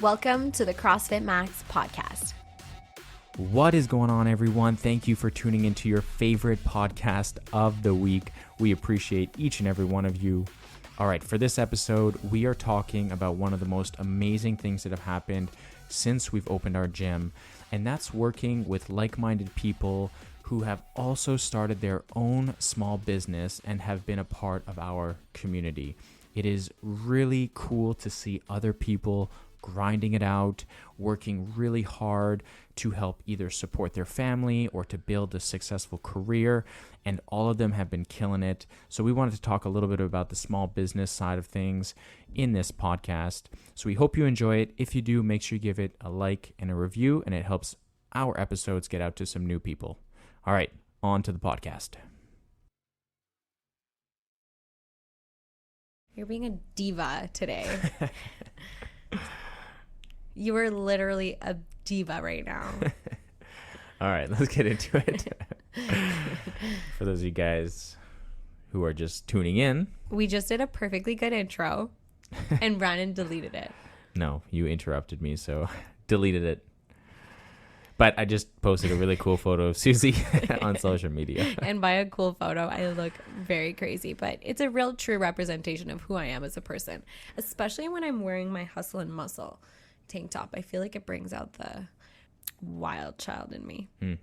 Welcome to the CrossFit Max podcast. What is going on, everyone? Thank you for tuning into your favorite podcast of the week. We appreciate each and every one of you. All right, for this episode, we are talking about one of the most amazing things that have happened since we've opened our gym, and that's working with like-minded people who have also started their own small business and have been a part of our community. It is really cool to see other people grinding it out, working really hard to help either support their family or to build a successful career, and all of them have been killing it. So we wanted to talk a little bit about the small business side of things in this podcast. So we hope you enjoy it. If you do, make sure you give it a like and a review, and it helps our episodes get out to some new people. All right, on to the podcast. You're being a diva today. You are literally a diva right now. All right, let's get into it. For those of you guys who are just tuning in. We just did a perfectly good intro, and Brandon deleted it. No, you interrupted me, so deleted it. But I just posted a really cool photo of Susie on social media. And by a cool photo, I look very crazy. But it's a real true representation of who I am as a person, especially when I'm wearing my hustle and muscle tank top. I feel like it brings out the wild child in me. I'm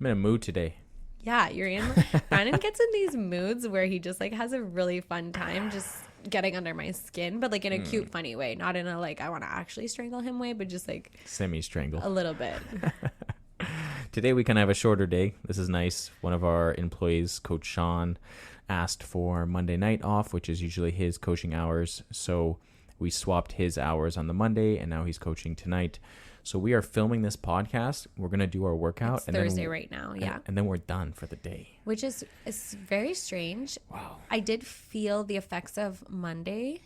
in a mood today. Yeah, you're in. Brandon gets in these moods where he just like has a really fun time just getting under my skin, but like in a cute, funny way, not in a like I want to actually strangle him way, but just like semi-strangle a little bit. Today we kind of have a shorter day. This is nice. One of our employees, Coach Sean, asked for Monday night off, which is usually his coaching hours. So we swapped his hours on the Monday, and now he's coaching tonight. So we are filming this podcast. We're going to do our workout. It's Thursday right now, yeah. And then we're done for the day. Which is it's very strange. Wow. I did feel the effects of Monday.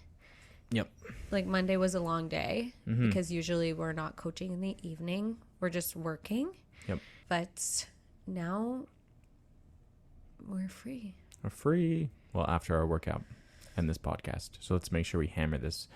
Yep. Like Monday was a long day because usually we're not coaching in the evening. We're just working. Yep. But now we're free. We're free. Well, after our workout and this podcast. So let's make sure we hammer this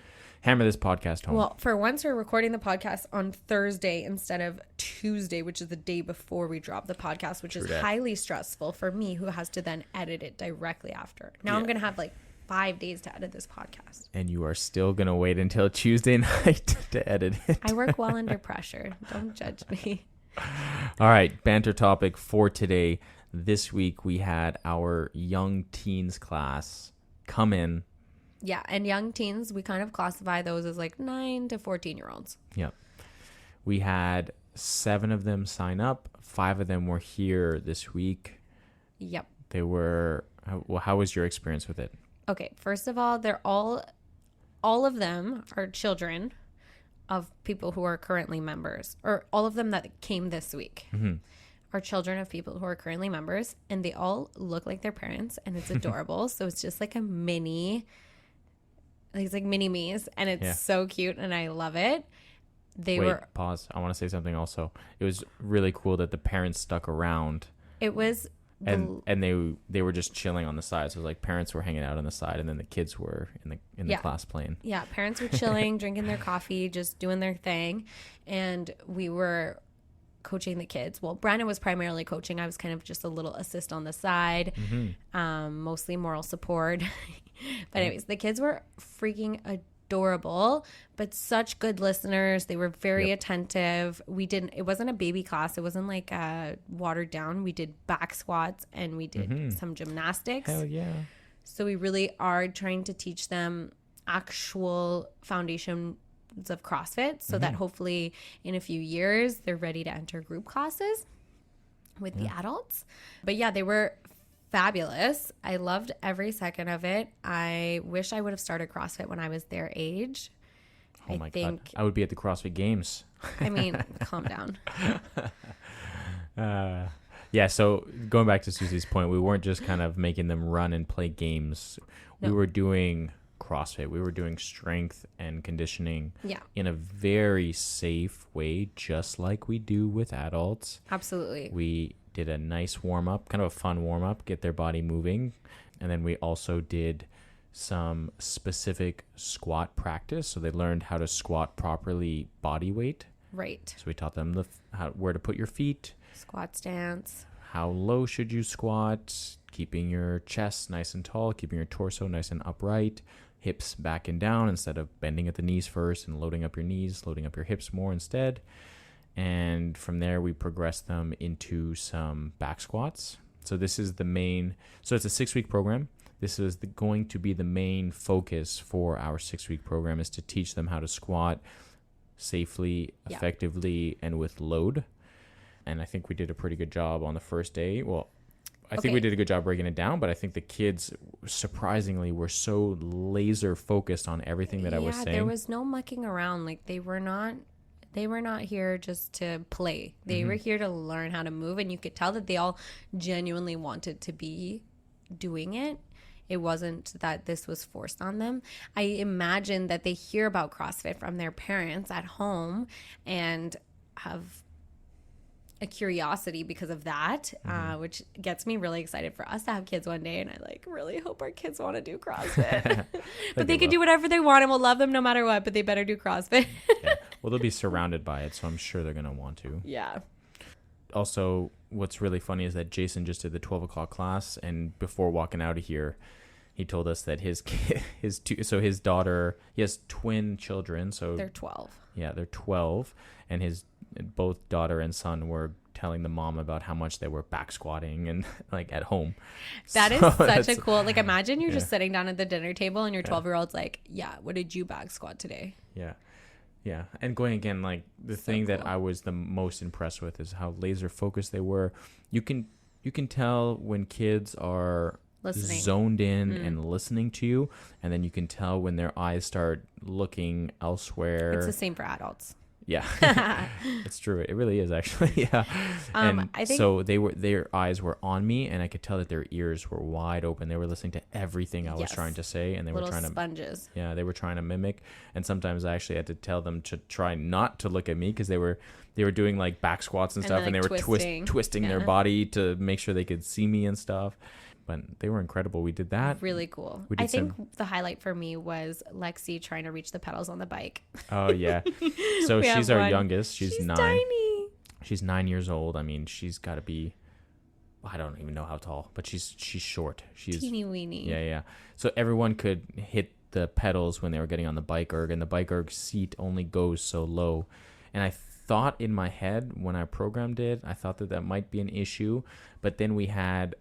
podcast home. Well, for once we're recording the podcast on Thursday instead of Tuesday, which is the day before we drop the podcast, which is highly stressful for me, who has to then edit it directly after. Now I'm going to have like 5 days to edit this podcast. And you are still going to wait until Tuesday night to edit it. I work well under pressure. Don't judge me. All right, banter topic for today. This week we had our young teens class come in. Yeah, and young teens, we kind of classify those as like 9 to 14-year-olds. Yep. We had 7 of them sign up. 5 of them were here this week. Yep. They were, how was your experience with it? Okay, first of all, they're all of them are children of people who are currently members, or all of them that came this week. Are children of people who are currently members, and they all look like their parents, and it's adorable. So it's just like a mini, it's like mini me's, and it's so cute, and I love it. Pause. I want to say something also. It was really cool that the parents stuck around. It was, and they were just chilling on the side. So it was like parents were hanging out on the side, and then the kids were in the class playing. Yeah, parents were chilling, drinking their coffee, just doing their thing, and we were coaching the kids. Well, Brandon was primarily coaching. I was kind of just a little assist on the side, mostly moral support. But anyways, the kids were freaking adorable, but such good listeners. They were very attentive. It wasn't a baby class. It wasn't like watered down. We did back squats and we did some gymnastics. Hell yeah. So we really are trying to teach them actual foundation of CrossFit so that hopefully in a few years they're ready to enter group classes with the adults. But yeah, they were fabulous. I loved every second of it. I wish I would have started CrossFit when I was their age. Oh my God. I would be at the CrossFit Games. I mean, calm down. Yeah, so going back to Susie's point, we weren't just kind of making them run and play games. No. We were doing CrossFit. We were doing strength and conditioning in a very safe way, just like we do with adults. Absolutely. We did a nice warm-up, kind of a fun warm-up, get their body moving. And then we also did some specific squat practice. So they learned how to squat properly body weight. Right. So we taught them where to put your feet. Squat stance. How low should you squat? Keeping your chest nice and tall, keeping your torso nice and upright, hips back and down instead of bending at the knees first and loading up your knees, loading up your hips more instead. And from there, we progress them into some back squats. So this is the main, so it's a 6-week program. This is going to be the main focus for our 6-week program, is to teach them how to squat safely, effectively, and with load. And I think we did a pretty good job on the first day. Well, I think we did a good job breaking it down, but I think the kids, surprisingly, were so laser focused on everything that I was saying. There was no mucking around. Like they were not here just to play. They were here to learn how to move, and you could tell that they all genuinely wanted to be doing it. It wasn't that this was forced on them. I imagine that they hear about CrossFit from their parents at home and have a curiosity because of that, which gets me really excited for us to have kids one day. And I really hope our kids want to do CrossFit. But they can do whatever they want, and we'll love them no matter what, but they better do CrossFit. Yeah. Well, they'll be surrounded by it, so I'm sure they're going to want to. Yeah. Also, what's really funny is that Jason just did the 12 o'clock class, and before walking out of here, he told us that his daughter, he has twin children, so they're 12. Yeah, they're 12, and his both daughter and son were telling the mom about how much they were back squatting and at home. That is such a cool, imagine you're just sitting down at the dinner table and your 12-year-old's like, yeah, what did you back squat today? Yeah. Yeah. And going again, the thing that I was the most impressed with is how laser focused they were. You can tell when kids are zoned in and listening to you, and then you can tell when their eyes start looking elsewhere. It's the same for adults. Yeah. It's true. It really is, actually. Yeah. And I think so their eyes were on me, and I could tell that their ears were wide open. They were listening to everything I was trying to say, and they were trying to sponges. Yeah, they were trying to mimic, and sometimes I actually had to tell them to try not to look at me, because they were doing back squats and stuff, and they were twisting their body to make sure they could see me and stuff. But they were incredible. We did that. Really cool. I think the highlight for me was Lexi trying to reach the pedals on the bike. Oh, yeah. So she's our youngest. She's 9. Tiny. She's 9 years old. I mean, she's got to be, I don't even know how tall, but she's short. She's teeny weeny. Yeah, yeah. So everyone could hit the pedals when they were getting on the bike erg, and the bike erg seat only goes so low. And I thought in my head when I programmed it, I thought that might be an issue, but then we had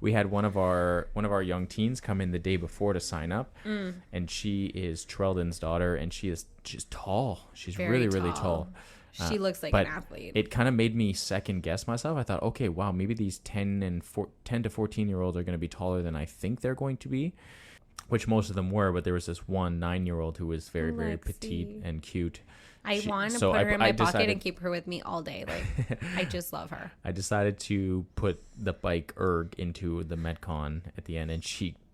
one of our young teens come in the day before to sign up, and she is Treldon's daughter, and she's tall. She's really tall. She looks like an athlete. It kind of made me second guess myself. I thought, okay, wow, maybe these 10 to 14-year-olds are going to be taller than I think they're going to be, which most of them were, but there was this one 9-year-old who was very, very petite and cute. I want to put her in my pocket and keep her with me all day. I just love her. I decided to put the bike erg into the Metcon at the end, and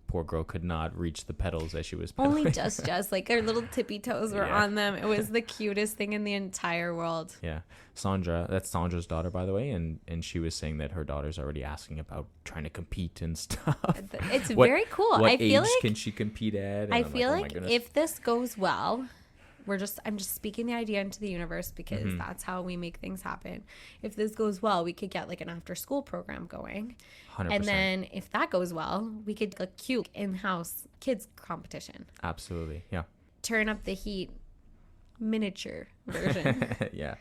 poor girl, could not reach the pedals as she was pedaling. Only just her little tippy toes were on them. It was the cutest thing in the entire world. Yeah. Sandra, that's Sandra's daughter, by the way, and she was saying that her daughter's already asking about trying to compete and stuff. It's very cool. What age can she compete at? And I feel if this goes well, I'm just speaking the idea into the universe, because that's how we make things happen. If this goes well, we could get an after school program going. 100%. And then if that goes well, we could a cute in-house kids competition. Absolutely. Yeah. Turn up the heat miniature version. Yeah.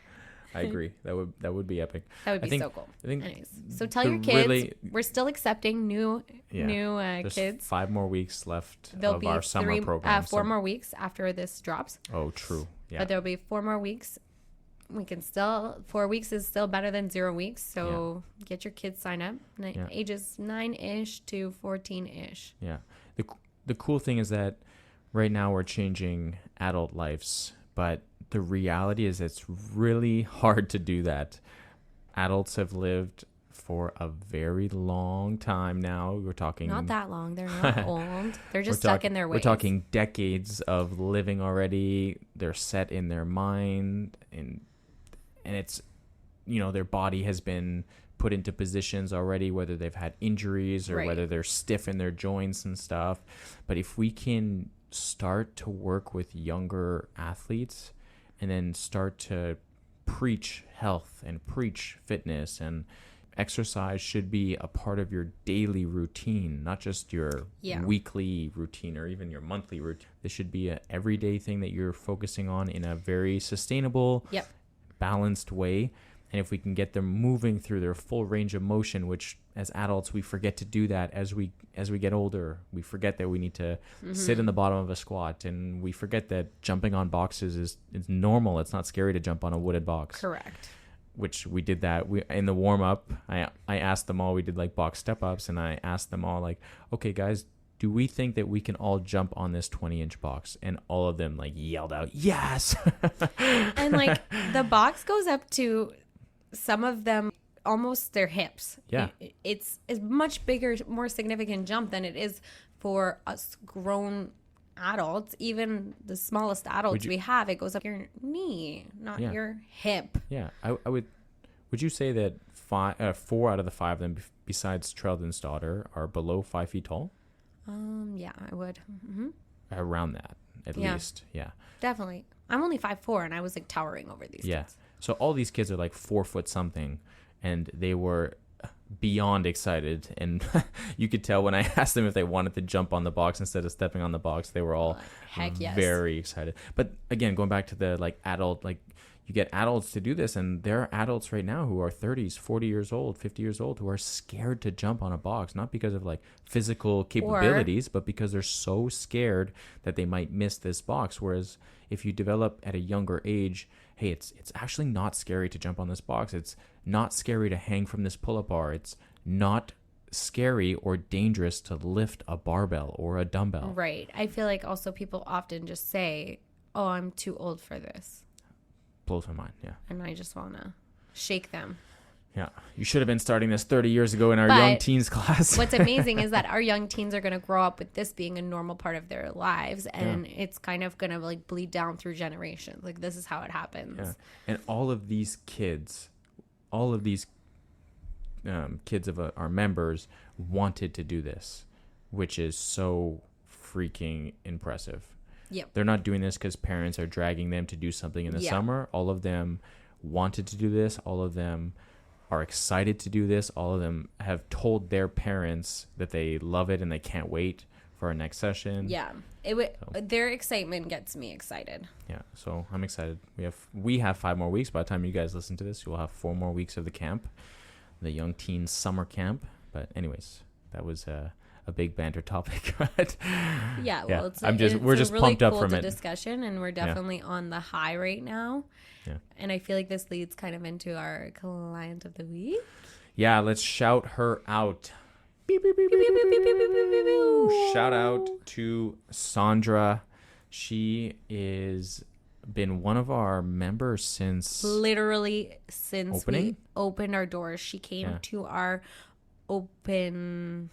I agree. That would be epic. That would be so cool. Anyways, so tell your kids we're still accepting new kids. 5 more weeks left of our summer program. 4 more weeks after this drops. Oh, true. Yeah. But there'll be 4 more weeks. We can 4 weeks is still better than 0 weeks. So get your kids signed up. Ages 9-ish to 14-ish. Yeah. The cool thing is that right now we're changing adult lives, but the reality is it's really hard to do that. Adults have lived for a very long time now. We're talking... Not that long. They're not old. They're just stuck in their ways. We're talking decades of living already. They're set in their mind, and it's, their body has been put into positions already, whether they've had injuries or Right. whether they're stiff in their joints and stuff. But if we can start to work with younger athletes and then start to preach health and preach fitness, and exercise should be a part of your daily routine, not just your weekly routine or even your monthly routine. This should be an everyday thing that you're focusing on in a very sustainable, balanced way. And if we can get them moving through their full range of motion, which as adults we forget to do that as we get older. We forget that we need to sit in the bottom of a squat, and we forget that jumping on boxes is normal. It's not scary to jump on a wooded box. Correct. Which we did that. In the warm up, I asked them all, we did like box step ups, and I asked them all like, okay guys, do we think that we can all jump on this 20-inch box? And all of them like yelled out, yes. And like the box goes up to some of them almost their hips. Yeah. It's a much bigger, more significant jump than it is for us grown adults. Even the smallest adults we have, it goes up your knee, not your hip. Yeah. I would you say that 4 out of the 5 of them, besides Treldon's daughter, are below 5 feet tall? Yeah, I would. Mm-hmm. Around that, at least. Yeah. Definitely. I'm only 5'4", and I was like towering over these kids. So all these kids are like 4 foot something, and they were beyond excited. And you could tell when I asked them if they wanted to jump on the box instead of stepping on the box, they were all very excited. But again, going back to the like adult, like you get adults to do this, and there are adults right now who are 30s, 40 years old, 50 years old, who are scared to jump on a box, not because of like physical capabilities, but because they're so scared that they might miss this box. Whereas if you develop at a younger age, hey, it's actually not scary to jump on this box. It's not scary to hang from this pull-up bar. It's not scary or dangerous to lift a barbell or a dumbbell. Right. I feel like also people often just say, oh, I'm too old for this. Blows my mind, yeah. And I just want to shake them. Yeah. You should have been starting this 30 years ago in our young teens class. What's amazing is that our young teens are going to grow up with this being a normal part of their lives. And it's kind of going to like bleed down through generations. Like this is how it happens. Yeah. And all of these kids of our members wanted to do this, which is so freaking impressive. Yep. They're not doing this because parents are dragging them to do something in the summer. All of them wanted to do this. All of them are excited to do this. All of them have told their parents that they love it and they can't wait for our next session. Yeah. Their excitement gets me excited. Yeah. So I'm excited. We have 5 more weeks. By the time you guys listen to this, you'll have 4 more weeks of the camp, the young teens summer camp. But anyways, that was a big banter topic. But well, we're just really pumped up cool from it. Discussion, and we're definitely on the high right now. Yeah. And I feel like this leads kind of into our client of the week. Yeah, let's shout her out. Beep, beep, beep, beep, beep, beep, beep, beep, beep, beep. Shout out to Sandra. She is been one of our members since we opened our doors. She came to our grand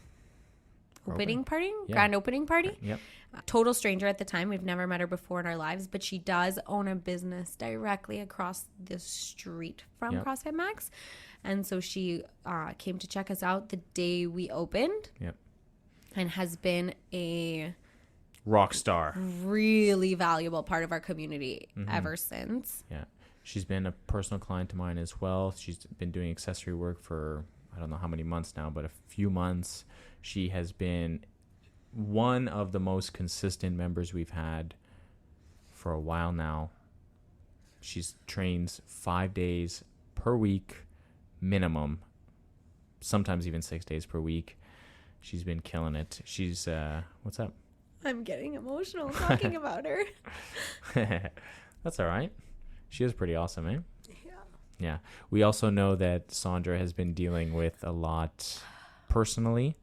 opening party. Yep. Total stranger at the time. We've never met her before in our lives, but she does own a business directly across the street from CrossFit Max. And so she came to check us out the day we opened. Yep. And has been a rock star, really valuable part of our community ever since. Yeah. She's been a personal client of mine as well. She's been doing accessory work for I don't know how many months now, but a few months. She has been one of the most consistent members we've had for a while now. She trains 5 days per week minimum, sometimes even 6 days per week. She's been killing it. She's what's up? I'm getting emotional talking about her. That's all right. She is pretty awesome, eh? Yeah. We also know that Sandra has been dealing with a lot personally.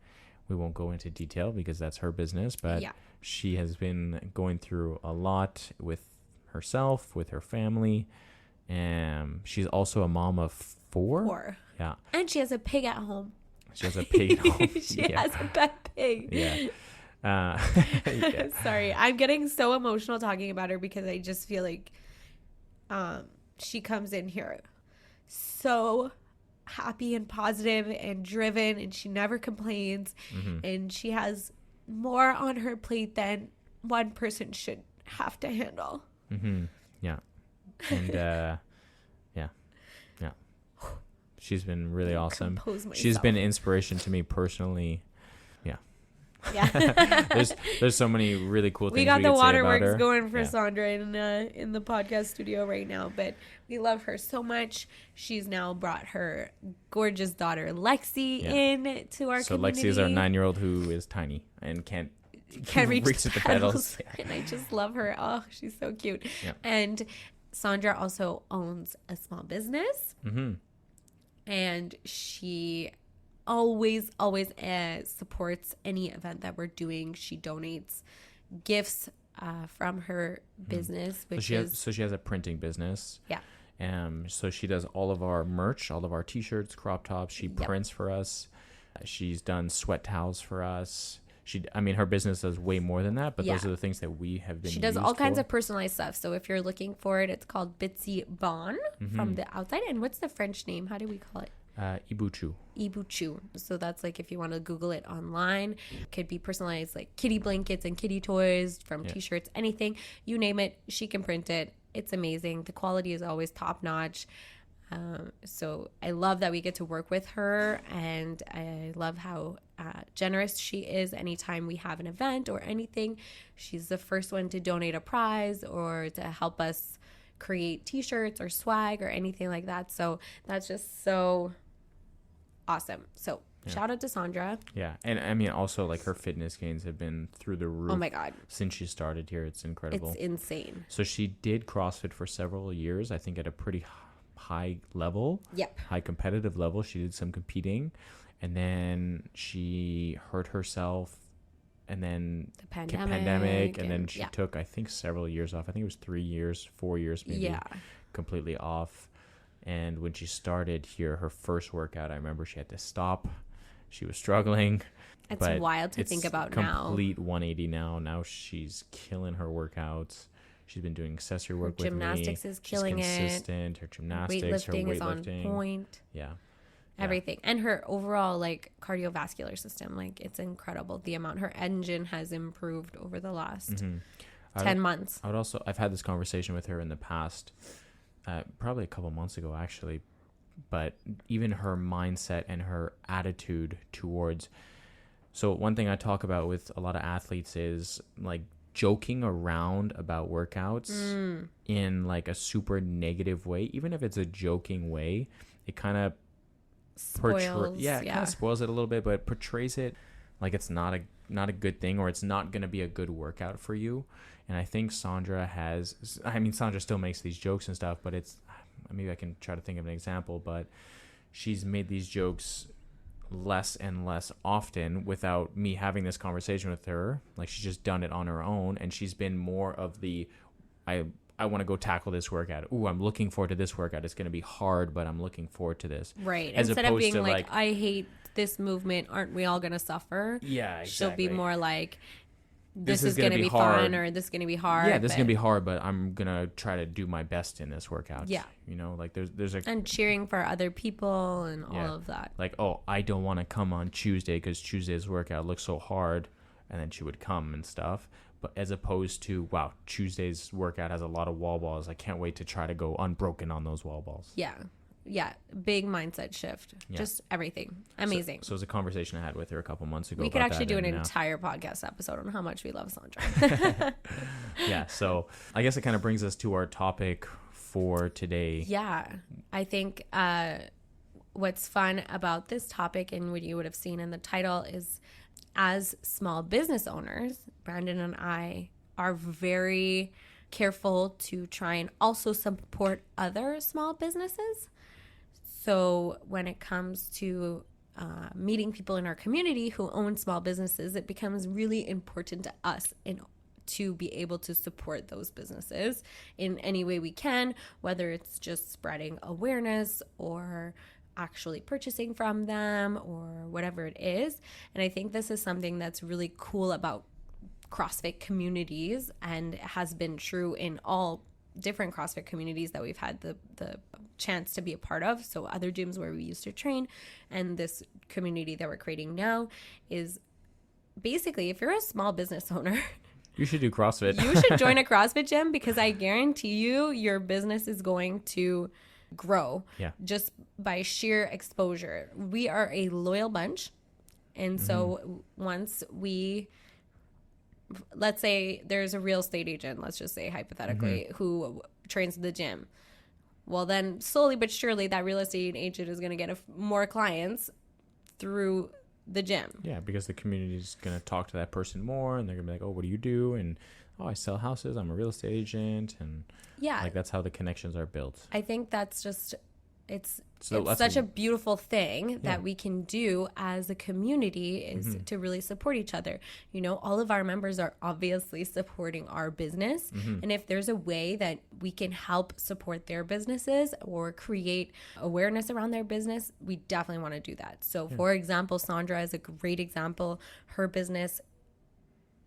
We won't go into detail because that's her business, but she has been going through a lot with herself, with her family. And she's also a mom of 4. Yeah. And she has a pig at home. She has a pig at home. She has a pet pig. Yeah. Sorry, I'm getting so emotional talking about her because I just feel like she comes in here so happy and positive and driven, and she never complains. And she has more on her plate than one person should have to handle. Yeah. And yeah. She's been really awesome. She's been an inspiration to me personally. Yeah. There's so many really cool things we got the waterworks going for Yeah. Sandra in the podcast studio right now, but we love her so much. She's now brought her gorgeous daughter Lexi in to our community. So Lexi is our 9-year-old who is tiny and can't reach the pedals. And I just love her. Oh, she's so cute. Yeah. And Sandra also owns a small business, and she always supports any event that we're doing. She donates gifts from her business, which so she has a printing business. Yeah. So she does all of our merch, all of our t-shirts, crop tops. She prints for us. She's done sweat towels for us. Her business does way more than that, but those are the things that we have been. She does all kinds of personalized stuff. So if you're looking for it, it's called Bitsy Bon from the outside. And what's the French name? How do we call it? Ibuchu. So that's like, if you want to Google it online, it could be personalized, like kitty blankets and kitty toys, from t-shirts, anything, you name it, she can print it. It's amazing. The quality is always top notch. So I love that we get to work with her, and I love how generous she is. Anytime we have an event or anything, she's the first one to donate a prize or to help us create t-shirts or swag or anything like that. So that's just so awesome. So shout out to Sandra. Yeah. And also, like, her fitness gains have been through the roof. Oh my God. Since she started here. It's incredible. It's insane. So she did CrossFit for several years, I think at a pretty high level. Yep. High competitive level. She did some competing, and then she hurt herself, and then the pandemic, and then she took, I think, several years off. I think it was 3 years, 4 years maybe, completely off. And when she started here, her first workout, I remember she had to stop. She was struggling. It's wild to think about now. Complete 180 now. Now she's killing her workouts. She's been doing accessory work with me. Gymnastics is killing it. She's consistent. Her gymnastics, her weightlifting is on point. Yeah. Everything. And her overall, like, cardiovascular system, like, it's incredible. The amount her engine has improved over the last 10 months. I've had this conversation with her in the past, probably a couple months ago, actually. But even her mindset and her attitude towards. So one thing I talk about with a lot of athletes is, like, joking around about workouts in, like, a super negative way. Even if it's a joking way, it kind of kind of spoils it a little bit, but portrays it like it's not a good thing, or it's not going to be a good workout for you. And I think Sandra still makes these jokes and stuff, but it's, maybe I can try to think of an example, but she's made these jokes less and less often without me having this conversation with her. Like, she's just done it on her own, and she's been more of the, I want to go tackle this workout. Ooh, I'm looking forward to this workout. It's going to be hard, but I'm looking forward to this. Right. Instead of being like, I hate this movement. Aren't we all going to suffer? Yeah, exactly. She'll be more like, this is going to be fun, or this is going to be hard. Yeah, this is going to be hard, but I'm going to try to do my best in this workout. Yeah. You know, like there's a... And cheering for other people and all of that. Like, oh, I don't want to come on Tuesday because Tuesday's workout looks so hard. And then she would come and stuff. But as opposed to, wow, Tuesday's workout has a lot of wall balls. I can't wait to try to go unbroken on those wall balls. Yeah. Yeah. Big mindset shift. Yeah. Just everything. Amazing. So it was a conversation I had with her a couple months ago. We could actually do an entire podcast episode on how much we love Sandra. Yeah. So I guess it kind of brings us to our topic for today. Yeah. I think what's fun about this topic, and what you would have seen in the title, is as small business owners, Brandon and I are very careful to try and also support other small businesses. So when it comes to meeting people in our community who own small businesses, it becomes really important to us to be able to support those businesses in any way we can, whether it's just spreading awareness or actually purchasing from them or whatever it is. And I think this is something that's really cool about CrossFit communities, and has been true in all different CrossFit communities that we've had the chance to be a part of. So other gyms where we used to train, and this community that we're creating now is basically, if you're a small business owner, you should do CrossFit. You should join a CrossFit gym, because I guarantee you your business is going to grow just by sheer exposure. We are a loyal bunch. And so once let's say there's a real estate agent, let's just say hypothetically, who trains at the gym. Well, then slowly but surely that real estate agent is going to get more clients through the gym. Yeah, because the community is going to talk to that person more, and they're going to be like, oh, what do you do? And, oh, I sell houses. I'm a real estate agent. And like, that's how the connections are built. I think that's just, it's such a beautiful thing that we can do as a community, is to really support each other. You know, all of our members are obviously supporting our business. And if there's a way that we can help support their businesses or create awareness around their business, we definitely want to do that. So for example, Sandra is a great example. Her business,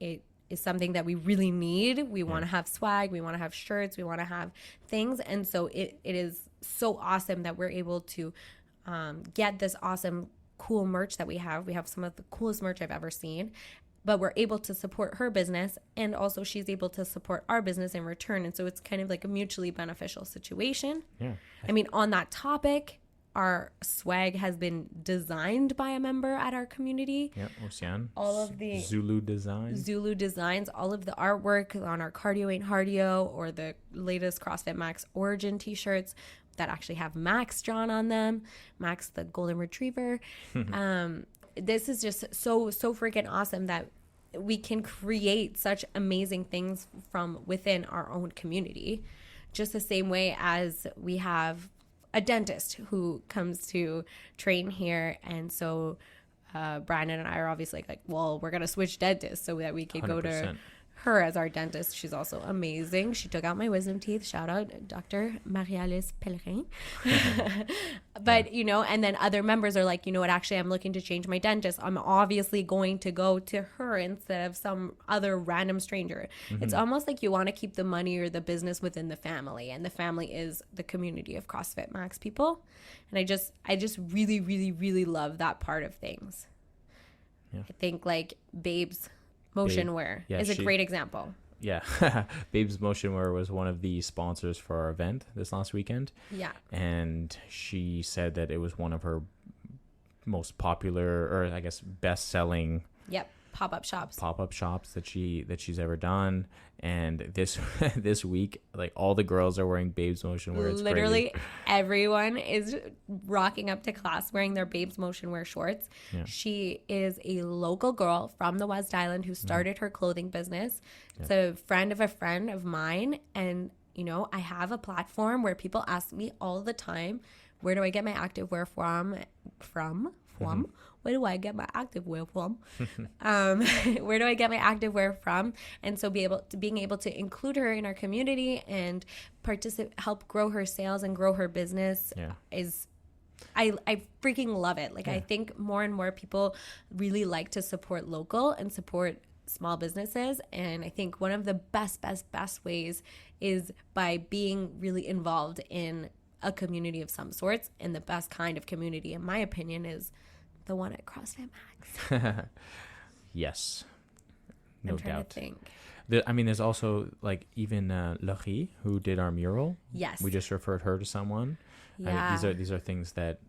it is something that we really need. We want to have swag. We want to have shirts. We want to have things. And so it is so awesome that we're able to get this awesome, cool merch that we have. We have some of the coolest merch I've ever seen, but we're able to support her business, and also she's able to support our business in return. And so it's kind of like a mutually beneficial situation. Yeah. I mean, on that topic, our swag has been designed by a member at our community. Yeah, Ocean. All of the Zulu Designs, all of the artwork on our Cardio Ain't Hardio or the latest CrossFit Max Origin t-shirts that actually have Max drawn on them. Max, the golden retriever. This is just so freaking awesome that we can create such amazing things from within our own community. Just the same way as we have a dentist who comes to train here. And so Brandon and I are obviously like, well, we're going to switch dentists so that we could 100%. Go to her as our dentist. She's also amazing. She took out my wisdom teeth. Shout out Dr. Marie-Alice Pellerin. But, you know, and then other members are like, you know what, actually, I'm looking to change my dentist. I'm obviously going to go to her instead of some other random stranger. It's almost like you want to keep the money or the business within the family. And the family is the community of CrossFit Max people. And I just really, really, really love that part of things. Yeah. I think like Babe's Motion Wear is a great example. Yeah. Babe's Motion Wear was one of the sponsors for our event this last weekend. Yeah. And she said that it was one of her most popular, or I guess best selling pop-up shops that she's ever done. And this week, like, all the girls are wearing Babe's Motion Wear. It's literally crazy. Everyone is rocking up to class wearing their Babe's Motion Wear shorts. Yeah. She is a local girl from the West Island who started her clothing business. It's a friend of mine, and you know, I have a platform where people ask me all the time, where do I get my activewear from? Where do I get my activewear from? Where do I get my activewear from? And so being able to include her in our community and help grow her sales and grow her business is, I freaking love it. Like, I think more and more people really like to support local and support small businesses. And I think one of the best ways is by being really involved in a community of some sorts. And the best kind of community, in my opinion, is the one at CrossFit Max. Yes. No doubt. To think. There's also like even Laurie, who did our mural. Yes. We just referred her to someone. Yeah. These are things that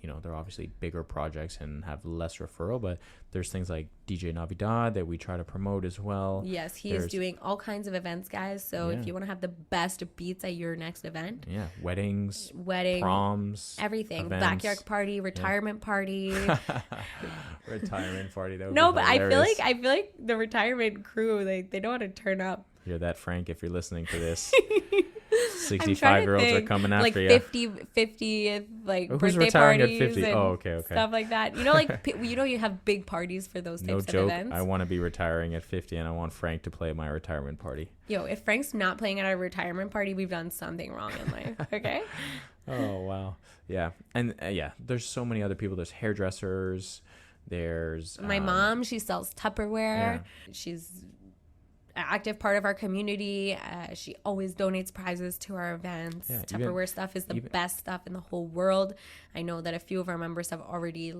you know, they're obviously bigger projects and have less referral, but there's things like DJ Navidad that we try to promote as well. Yes, he is doing all kinds of events, guys. So if you want to have the best beats at your next event. Yeah, weddings, proms, everything. Events. Backyard party, retirement party. Retirement party. That would no, but hilarious. I feel like the retirement crew, they know how to turn up. You're that Frank if you're listening to this. 65-year-olds are coming after like you. 50 like who's birthday retiring parties at 50? and okay. Stuff like that. You know, like you have big parties for those types of events. I want to be retiring at 50, and I want Frank to play at my retirement party. Yo, if Frank's not playing at our retirement party, we've done something wrong in life. Okay. Oh wow, yeah, and there's so many other people. There's hairdressers. There's my mom. She sells Tupperware. Yeah. She's active part of our community. She always donates prizes to our events. Yeah, Tupperware stuff is the best stuff in the whole world. I know that a few of our members have already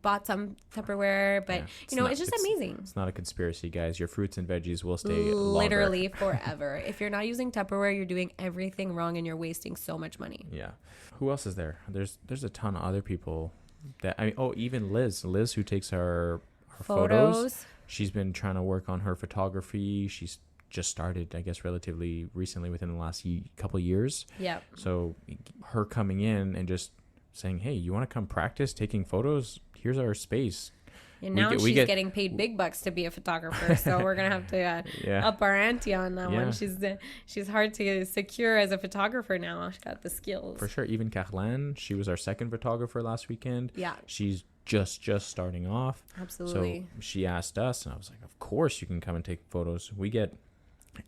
bought some Tupperware, but it's just amazing. It's not a conspiracy, guys. Your fruits and veggies will stay literally longer. forever. If you're not using Tupperware, you're doing everything wrong and you're wasting so much money. Yeah. Who else is there? There's a ton of other people that even Liz, who takes our photos. She's been trying to work on her photography. She's just started, I guess, relatively recently, within the last couple of years. Yeah. So her coming in and just saying, hey, you want to come practice taking photos? Here's our space. And now she's getting paid big bucks to be a photographer, so we're gonna have to up our ante on that one. She's hard to secure as a photographer now. She's got the skills for sure. Even Carlin, she was our second photographer last weekend. Yeah, she's just starting off. Absolutely. So she asked us, and I was like, of course you can come and take photos. We get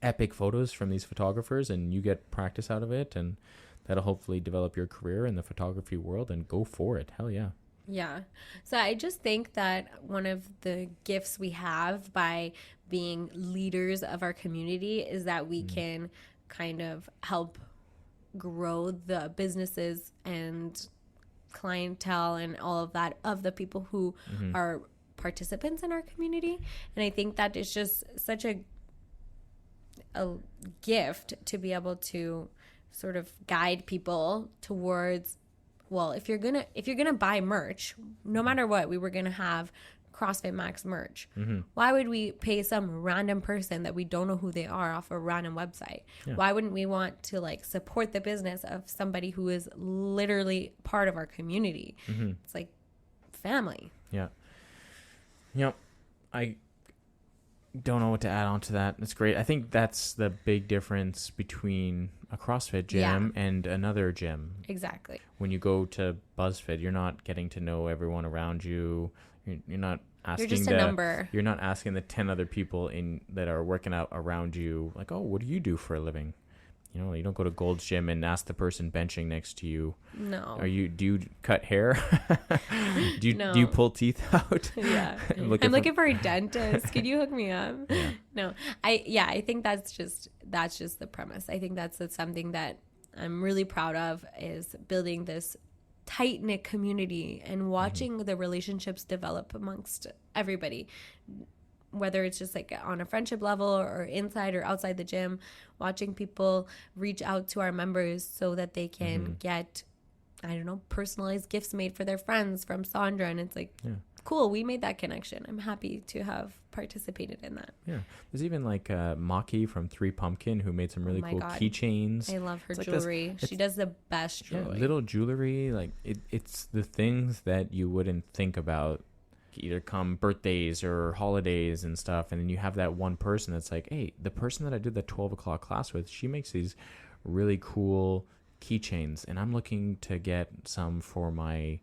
epic photos from these photographers, and you get practice out of it, and that'll hopefully develop your career in the photography world. And go for it. Hell yeah. Yeah. So I just think that one of the gifts we have by being leaders of our community is that we can kind of help grow the businesses and clientele and all of that of the people who are participants in our community. And I think that is just such a gift to be able to sort of guide people towards, well, if you're gonna buy merch, no matter what, we were gonna have CrossFit Max merch. Why would we pay some random person that we don't know who they are off a random website? Why wouldn't we want to support the business of somebody who is literally part of our community? It's like family. Yeah. I don't know what to add on to that. It's great. I think that's the big difference between a CrossFit gym and another gym. Exactly. When you go to BuzzFit, you're not getting to know everyone around you. You're not asking. You're just a number. You're not asking the 10 other people that are working out around you, like, oh, what do you do for a living? You don't go to Gold's Gym and ask the person benching next to you. No. Do you cut hair? Do you pull teeth out? Yeah. I'm looking for a dentist. Can you hook me up? Yeah. No. I think that's just the premise. I think that's something that I'm really proud of, is building this tight-knit community and watching the relationships develop amongst everybody. Whether it's just on a friendship level or inside or outside the gym, watching people reach out to our members so that they can get, personalized gifts made for their friends from Sandra. And it's cool. We made that connection. I'm happy to have participated in that. Yeah. There's even Maki from 3 Pumpkin who made some really cool keychains. I love her jewelry. She does the best jewelry. Yeah, little jewelry. It's the things that you wouldn't think about. Either come birthdays or holidays and stuff, and then you have that one person that's like, hey, the person that I did the 12 o'clock class with, she makes these really cool keychains, and I'm looking to get some for my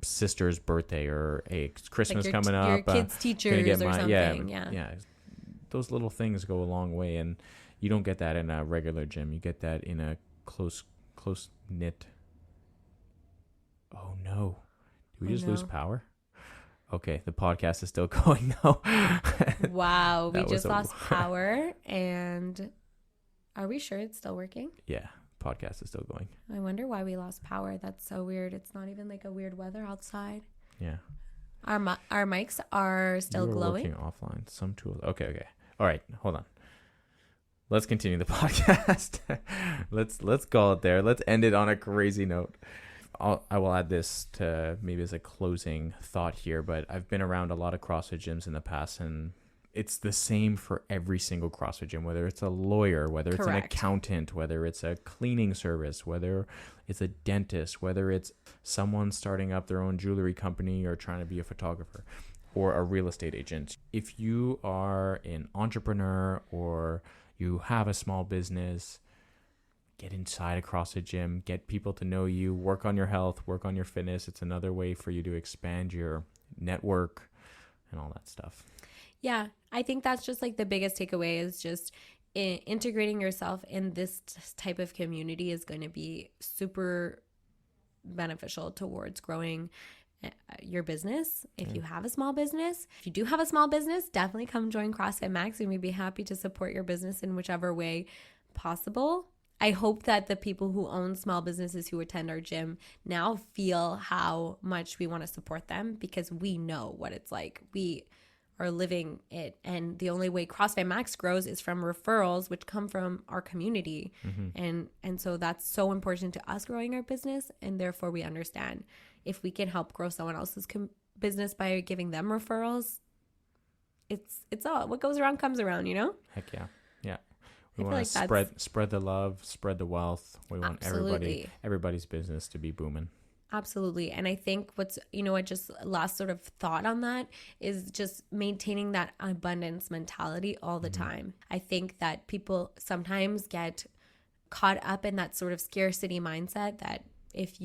sister's birthday, or hey, it's Christmas coming up, your kids' teachers or something. Yeah, those little things go a long way, and you don't get that in a regular gym. You get that in a close knit. Oh no, did we just lose power? Okay, the podcast is still going though. Wow, we just lost power, and are we sure it's still working? Yeah, podcast is still going. I wonder why we lost power. That's so weird. It's not even a weird weather outside. Yeah. Our mics are still glowing. Working offline. Some tools. Okay. All right, hold on. Let's continue the podcast. Let's call it there. Let's end it on a crazy note. I will add this to maybe as a closing thought here, but I've been around a lot of CrossFit gyms in the past, and it's the same for every single CrossFit gym, whether it's a lawyer, whether it's an accountant, whether it's a cleaning service, whether it's a dentist, whether it's someone starting up their own jewelry company or trying to be a photographer or a real estate agent. If you are an entrepreneur or you have a small business, get inside a CrossFit gym, get people to know you, work on your health, work on your fitness. It's another way for you to expand your network and all that stuff. Yeah, I think that's just the biggest takeaway is just integrating yourself in this type of community is going to be super beneficial towards growing your business. If you have a small business, if you do have a small business, definitely come join CrossFit Max, and we'd be happy to support your business in whichever way possible. I hope that the people who own small businesses who attend our gym now feel how much we want to support them, because we know what it's like. We are living it. And the only way CrossFit Max grows is from referrals, which come from our community. And so that's so important to us growing our business. And therefore we understand if we can help grow someone else's business by giving them referrals, it's all what goes around comes around, you know? Heck yeah. Yeah. We want to spread the love, spread the wealth. We want everybody's business to be booming. Absolutely. And I think just last sort of thought on that is just maintaining that abundance mentality all the time. I think that people sometimes get caught up in that sort of scarcity mindset that if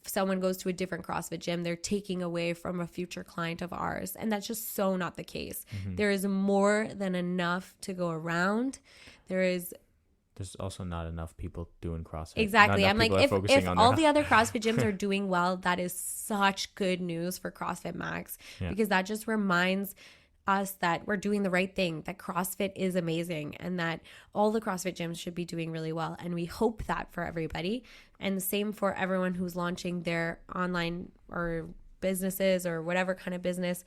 someone goes to a different CrossFit gym, they're taking away from a future client of ours. And that's just so not the case. There is more than enough to go around. There's also not enough people doing CrossFit. Exactly. I'm like, if all the other CrossFit gyms are doing well, that is such good news for CrossFit Max, because that just reminds us that we're doing the right thing, that CrossFit is amazing, and that all the CrossFit gyms should be doing really well. And we hope that for everybody. And the same for everyone who's launching their online or businesses or whatever kind of business,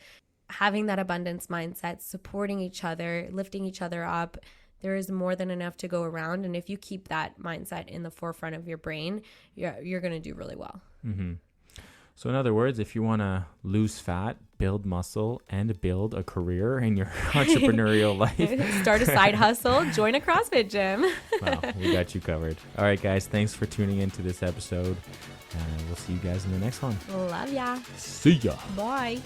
having that abundance mindset, supporting each other, lifting each other up. There is more than enough to go around. And if you keep that mindset in the forefront of your brain, you're going to do really well. So in other words, if you want to lose fat, build muscle, and build a career in your entrepreneurial life, start a side hustle, join a CrossFit gym. Wow, we got you covered. All right, guys, thanks for tuning into this episode. We'll see you guys in the next one. Love ya. See ya. Bye.